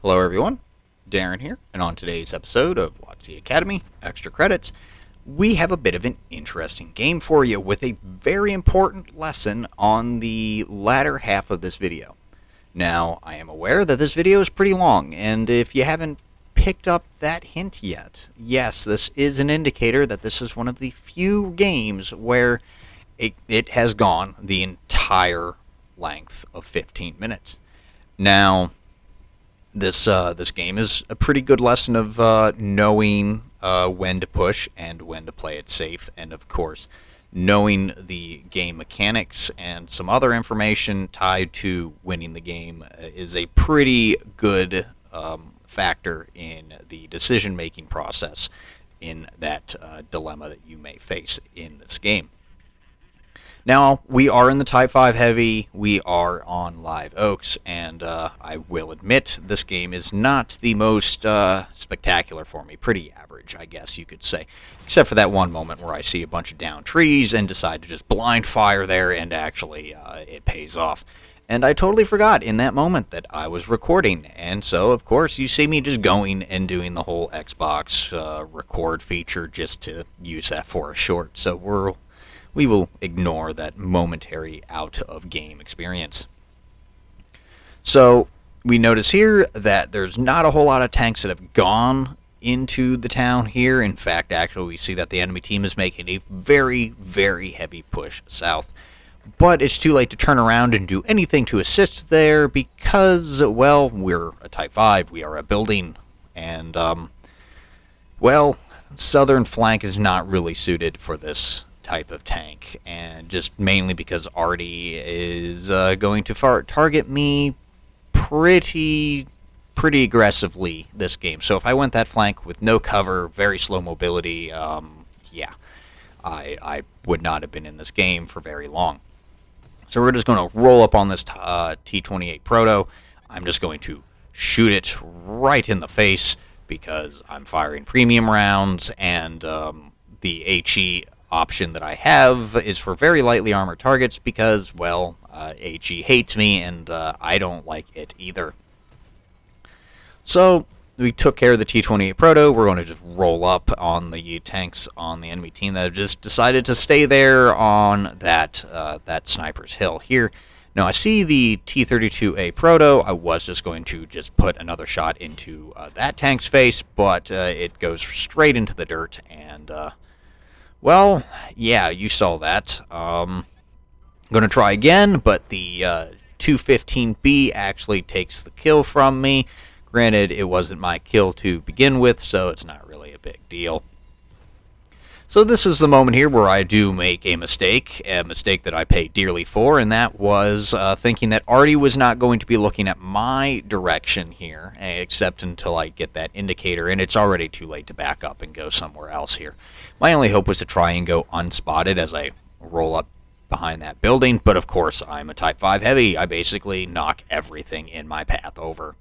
Hello everyone, Darren here, and on today's episode of WoTC Academy, Extra Credits, we have a bit of an interesting game for you with a very important lesson on the latter half of this video. Now, I am aware that this video is pretty long, and if you haven't picked up that hint yet, yes, this is an indicator that this is one of the few games where it has gone the entire length of 15 minutes. Now, this game is a pretty good lesson of knowing when to push and when to play it safe, and of course, knowing the game mechanics and some other information tied to winning the game is a pretty good factor in the decision-making process in that dilemma that you may face in this game. Now, we are in the Type 5 Heavy, we are on Live Oaks, and I will admit this game is not the most spectacular for me. Pretty average, I guess you could say. Except for that one moment where I see a bunch of downed trees and decide to just blind fire there, and actually it pays off. And I totally forgot in that moment that I was recording, and so, of course, you see me just going and doing the whole Xbox record feature just to use that for a short. So we will ignore that momentary out-of-game experience. So we notice here that there's not a whole lot of tanks that have gone into the town here. In fact, actually, we see that the enemy team is making a very, very heavy push south. But it's too late to turn around and do anything to assist there because, well, we're a Type 5, we are a building, and, well, southern flank is not really suited for this type of tank, and just mainly because Artie is going to target me pretty aggressively this game. So if I went that flank with no cover, very slow mobility, yeah, I would not have been in this game for very long. So we're just going to roll up on this T-28 Proto. I'm just going to shoot it right in the face because I'm firing premium rounds, and the HE option that I have is for very lightly armored targets because, well, HE hates me, and I don't like it either. So we took care of the T-28 Proto. We're going to just roll up on the tanks on the enemy team that have just decided to stay there on that sniper's hill here. Now I see the T-32A Proto. I was just going to just put another shot into that tank's face, but it goes straight into the dirt, and well, yeah, you saw that. I'm going to try again, but the 215B actually takes the kill from me. Granted, it wasn't my kill to begin with, so it's not really a big deal. So this is the moment here where I do make a mistake that I paid dearly for, and that was thinking that Artie was not going to be looking at my direction here, except until I get that indicator, and it's already too late to back up and go somewhere else here. My only hope was to try and go unspotted as I roll up behind that building, but of course I'm a Type 5 Heavy. I basically knock everything in my path over.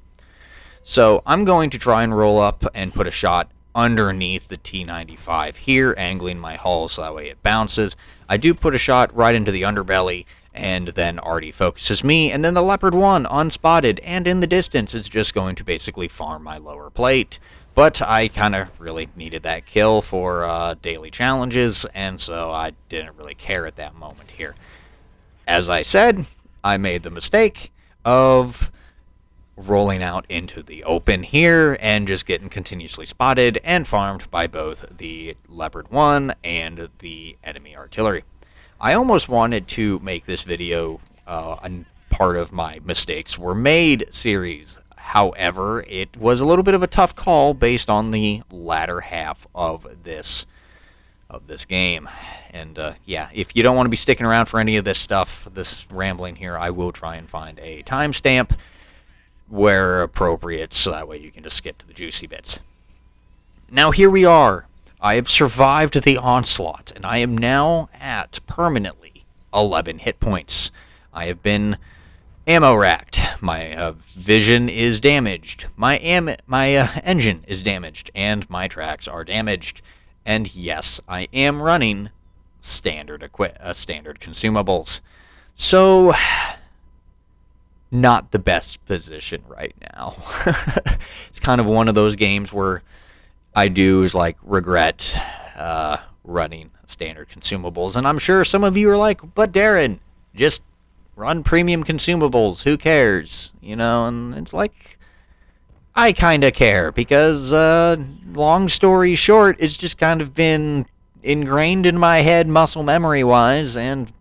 So I'm going to try and roll up and put a shot underneath the T-95 here, angling my hull so that way it bounces. I do put a shot right into the underbelly, and then Artie focuses me, and then the Leopard 1 unspotted, and in the distance it's just going to basically farm my lower plate. But I kind of really needed that kill for daily challenges, and so I didn't really care at that moment here. As I said, I made the mistake of rolling out into the open here and just getting continuously spotted and farmed by both the Leopard 1 and the enemy artillery. I almost wanted to make this video a part of my mistakes were made series. However, it was a little bit of a tough call based on the latter half of this game. And yeah, if you don't want to be sticking around for any of this stuff, this rambling here, I will try and find a timestamp where appropriate, so that way you can just skip to the juicy bits. Now here we are. I have survived the onslaught, and I am now at permanently 11 hit points. I have been ammo racked. My vision is damaged. My engine is damaged, and my tracks are damaged. And yes, I am running standard consumables. So not the best position right now. It's kind of one of those games where I do is like regret running standard consumables, and I'm sure some of you are like, but Darren, just run premium consumables. Who cares? And it's like I kind of care because, long story short, it's just kind of been ingrained in my head, muscle memory wise, and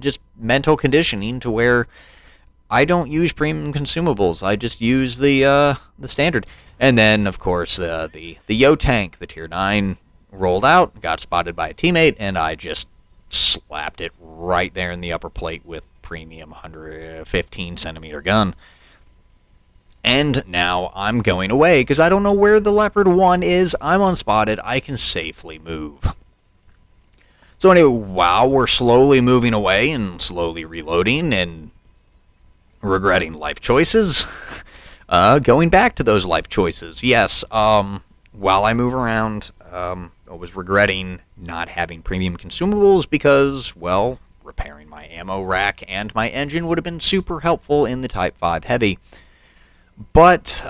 just mental conditioning to where I don't use premium consumables. I just use the standard. And then, of course, the Yo tank, the tier 9, rolled out, got spotted by a teammate, and I just slapped it right there in the upper plate with premium 115 centimeter gun. And now I'm going away because I don't know where the Leopard 1 is. I'm unspotted. I can safely move. So anyway, while we're slowly moving away and slowly reloading and regretting life choices, going back to those life choices. Yes, while I move around, I was regretting not having premium consumables because, well, repairing my ammo rack and my engine would have been super helpful in the Type 5 Heavy. But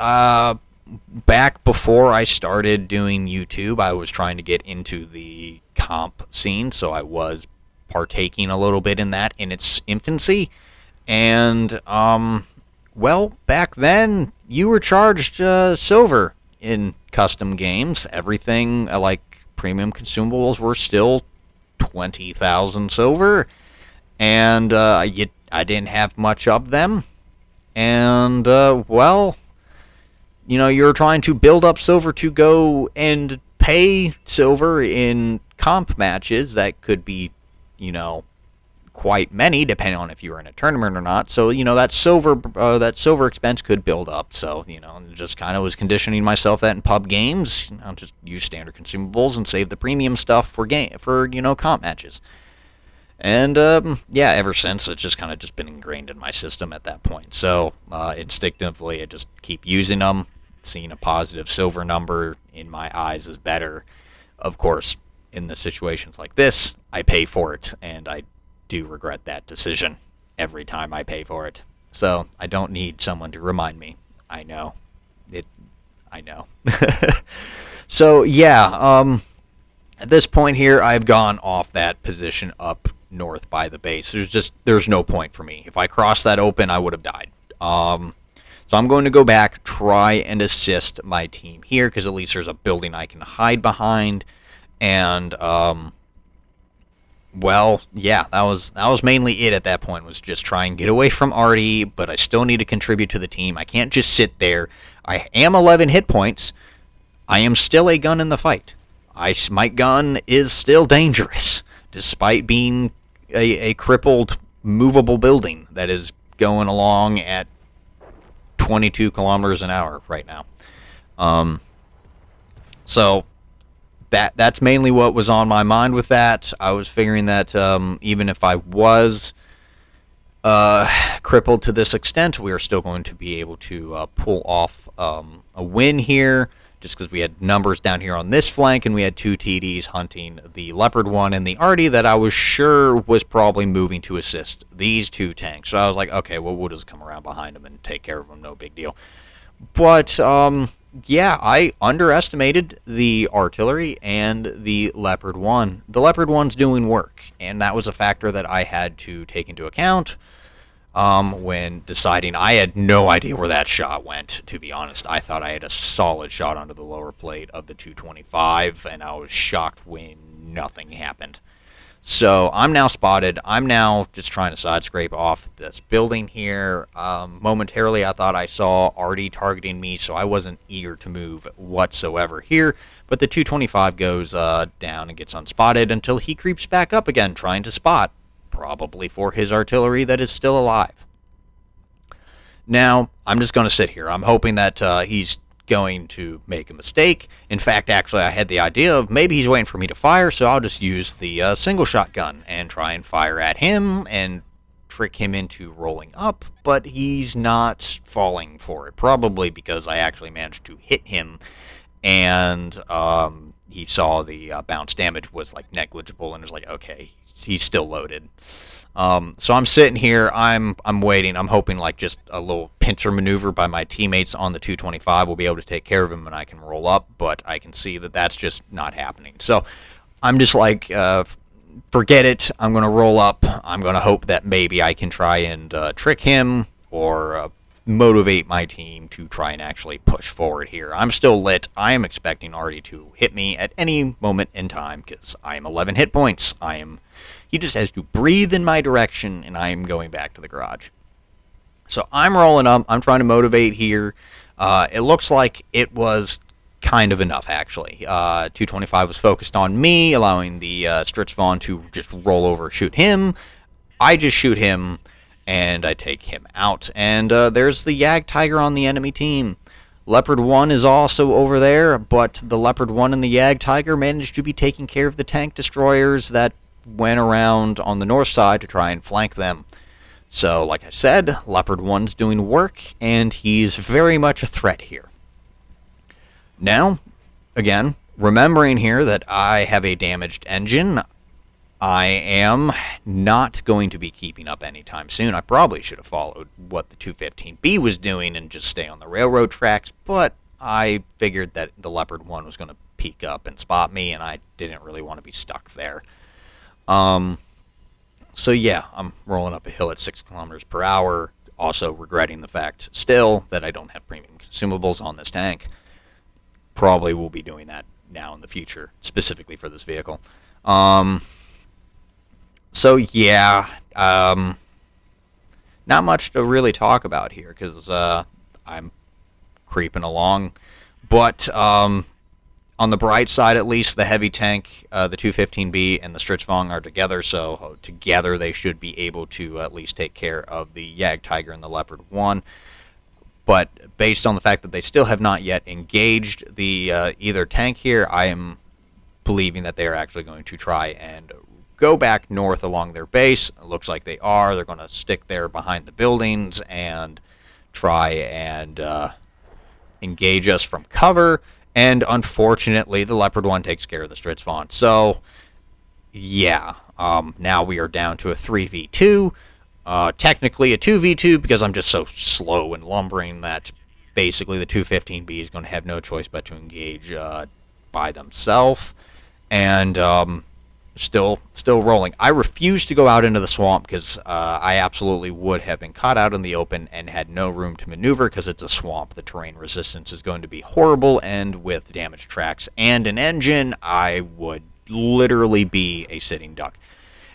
back before I started doing YouTube, I was trying to get into the comp scene, so I was partaking a little bit in that in its infancy. And, well, back then, you were charged silver in custom games. Everything, like premium consumables, were still 20,000 silver. And I didn't have much of them. And, well, you're trying to build up silver to go and pay silver in comp matches that could be, quite many, depending on if you were in a tournament or not. So, that silver expense could build up. So, just kind of was conditioning myself that in pub games, I'll just use standard consumables and save the premium stuff for comp matches. And, yeah, ever since, it's just kind of just been ingrained in my system at that point. So, instinctively, I just keep using them. Seeing a positive silver number in my eyes is better. Of course, in the situations like this, I pay for it, and I do regret that decision every time I pay for it. So, I don't need someone to remind me. I know. I know. So, yeah, at this point here, I've gone off that position up north by the base. There's no point for me. If I crossed that open, I would have died. So I'm going to go back, try and assist my team here, because at least there's a building I can hide behind. And, well, yeah, that was mainly it at that point, was just try and get away from Artie, but I still need to contribute to the team. I can't just sit there. I am 11 hit points. I am still a gun in the fight. My gun is still dangerous, despite being a crippled, movable building that is going along at 22 kilometers an hour right now. So that's mainly what was on my mind with that. I was figuring that even if I was crippled to this extent, we are still going to be able to pull off a win here, just because we had numbers down here on this flank, and we had two TDs hunting the Leopard 1 and the Artie that I was sure was probably moving to assist these two tanks. So I was like, okay, well, we'll just come around behind them and take care of them, no big deal. But, yeah, I underestimated the artillery and the Leopard 1. The Leopard 1's doing work, and that was a factor that I had to take into account when deciding. I had no idea where that shot went, to be honest. I thought I had a solid shot onto the lower plate of the 225, and I was shocked when nothing happened. So I'm now spotted. I'm now just trying to side scrape off this building here. Momentarily, I thought I saw Artie targeting me, so I wasn't eager to move whatsoever here. But the 225 goes down and gets unspotted until he creeps back up again, trying to spot, probably for his artillery that is still alive. Now, I'm just going to sit here. I'm hoping that he's going to make a mistake. In fact, actually, I had the idea of maybe he's waiting for me to fire, so I'll just use the single shotgun and try and fire at him and trick him into rolling up, but he's not falling for it, probably because I actually managed to hit him, and he saw the bounce damage was like negligible and was like, okay, he's still loaded. So I'm sitting here, I'm waiting, I'm hoping like just a little pincer maneuver by my teammates on the 225 will be able to take care of him and I can roll up, but I can see that that's just not happening. So I'm just like, forget it, I'm going to roll up, I'm going to hope that maybe I can try and trick him or motivate my team to try and actually push forward here. I'm still lit. I am expecting Artie to hit me at any moment in time because I am 11 hit points. He just has to breathe in my direction and I am going back to the garage. So I'm rolling up. I'm trying to motivate here. It looks like it was kind of enough, actually. 225 was focused on me, allowing the Stritzvon to just roll over, shoot him. I just shoot him, and I take him out. And there's the Yag Tiger on the enemy team. Leopard 1 is also over there, but the Leopard 1 and the Yag Tiger managed to be taking care of the tank destroyers that went around on the north side to try and flank them. So, like I said, Leopard 1's doing work, and he's very much a threat here. Now, again, remembering here that I have a damaged engine, I am not going to be keeping up anytime soon. I probably should have followed what the 215B was doing and just stay on the railroad tracks, but I figured that the Leopard 1 was going to peek up and spot me, and I didn't really want to be stuck there. So yeah, I'm rolling up a hill at 6 kilometers per hour, also regretting the fact still that I don't have premium consumables on this tank. Probably will be doing that now in the future, specifically for this vehicle. So yeah, not much to really talk about here because I'm creeping along. But on the bright side, at least, the heavy tank, the 215B, and the Stritzvon are together, so together they should be able to at least take care of the Yag Tiger and the Leopard 1. But based on the fact that they still have not yet engaged the either tank here, I am believing that they are actually going to try and go back north along their base. It looks like they are. They're going to stick there behind the buildings and try and engage us from cover. And unfortunately, the Leopard 1 takes care of the Stritzvon. So, yeah, now we are down to a 3v2. Technically a 2v2 because I'm just so slow and lumbering that basically the 215B is going to have no choice but to engage by themselves. And still rolling. I refuse to go out into the swamp because I absolutely would have been caught out in the open and had no room to maneuver because it's a swamp. The terrain resistance is going to be horrible, and with damaged tracks and an engine, I would literally be a sitting duck.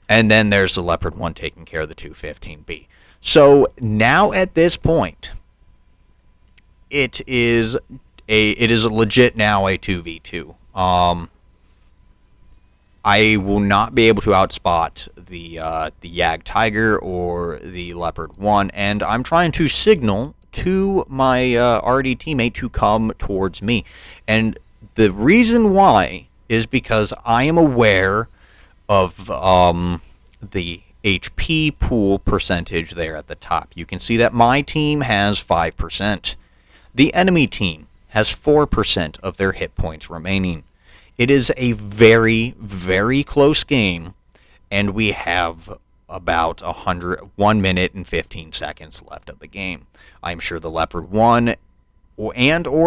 And then there's the Leopard 1 taking care of the 215B. So now at this point, it is legit now a 2v2. I will not be able to outspot the Yag Tiger or the Leopard 1, and I'm trying to signal to my RD teammate to come towards me. And the reason why is because I am aware of the HP pool percentage there at the top. You can see that my team has 5%. The enemy team has 4% of their hit points remaining. It is a very, very close game, and we have about 1 minute and 15 seconds left of the game. I'm sure the Leopard 1 or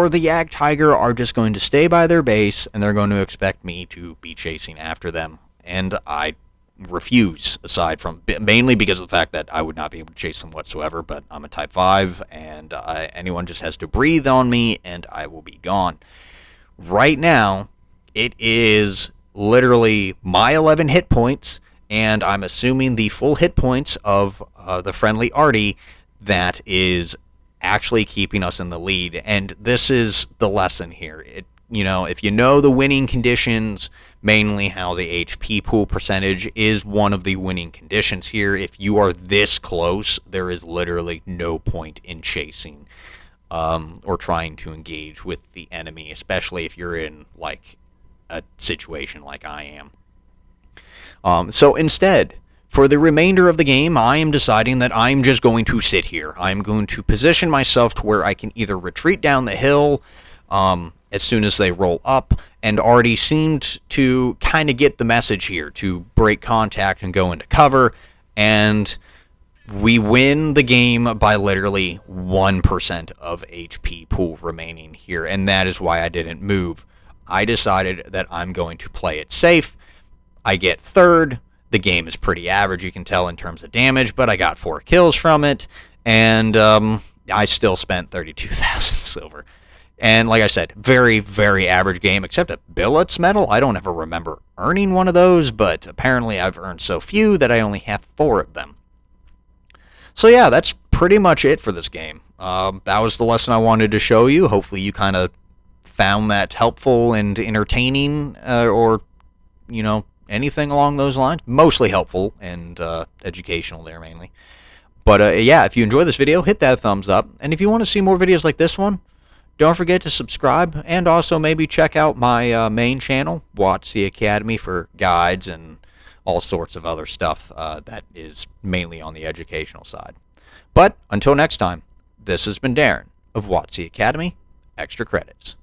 the Yag Tiger are just going to stay by their base, and they're going to expect me to be chasing after them. And I refuse, aside from mainly because of the fact that I would not be able to chase them whatsoever, but I'm a Type 5, and anyone just has to breathe on me, and I will be gone. Right now, it is literally my 11 hit points, and I'm assuming the full hit points of the friendly Artie that is actually keeping us in the lead. And this is the lesson here. If you know the winning conditions, mainly how the HP pool percentage is one of the winning conditions here. If you are this close, there is literally no point in chasing or trying to engage with the enemy, especially if you're in like a situation like I am. So instead, for the remainder of the game, I am deciding that I'm just going to sit here. I'm going to position myself to where I can either retreat down the hill as soon as they roll up, and already seemed to kind of get the message here to break contact and go into cover. and we win the game by literally 1% of HP pool remaining here, and that is why I didn't move. I decided that I'm going to play it safe. I get third. The game is pretty average, you can tell, in terms of damage, but I got 4 kills from it, and I still spent 32,000 silver. And like I said, very, very average game, except a billets medal. I don't ever remember earning one of those, but apparently I've earned so few that I only have 4 of them. So yeah, that's pretty much it for this game. That was the lesson I wanted to show you. Hopefully you kind of found that helpful and entertaining, or, anything along those lines. Mostly helpful and educational there mainly. But yeah, if you enjoyed this video, hit that thumbs up. And if you want to see more videos like this one, don't forget to subscribe, and also maybe check out my main channel, WoTC Academy, for guides and all sorts of other stuff that is mainly on the educational side. But until next time, this has been Darren of WoTC Academy, Extra Credits.